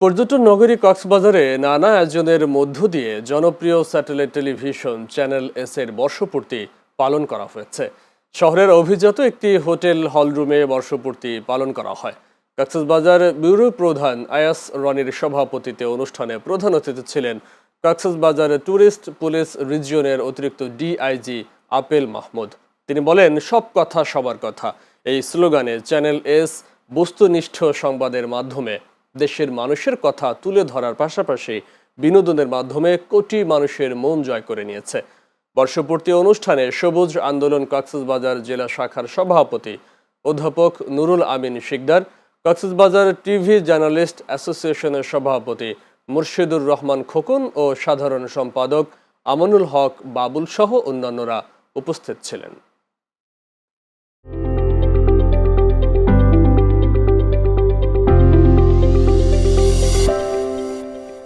পর্যটন নগরী কক্সবাজারে নানা আয়োজনের মধ্য দিয়ে জনপ্রিয় স্যাটেলাইট টেলিভিশন চ্যানেল এস এর বর্ষপূর্তি পালন করা হয়েছে। শহরের অভিজাত একটি হোটেল হলরুমে বর্ষপূর্তি পালন করা হয়। কক্সবাজার ব্যুরো প্রধান আয়াস রনির সভাপতিত্বে অনুষ্ঠানে প্রধান অতিথি ছিলেন কক্সবাজার ট্যুরিস্ট পুলিশ রিজিয়নের অতিরিক্ত ডিআইজি আপেল মাহমুদ। তিনি বলেন, সব কথা সবার কথা এই স্লোগানে চ্যানেল এস বস্তুনিষ্ঠ সংবাদের মাধ্যমে দেশের মানুষের কথা তুলে ধরার পাশাপাশি বিনোদনের মাধ্যমে কোটি মানুষের মন জয় করে নিয়েছে। বর্ষপূর্তি অনুষ্ঠানে সবুজ আন্দোলন কক্সবাজার জেলা শাখার সভাপতি অধ্যাপক নুরুল আমিন শিকদার, কক্সবাজার টিভি জার্নালিস্ট অ্যাসোসিয়েশনের সভাপতি মুর্শিদুর রহমান খোকন ও সাধারণ সম্পাদক আমানুল হক বাবুল সহ অন্যান্যরা উপস্থিত ছিলেন।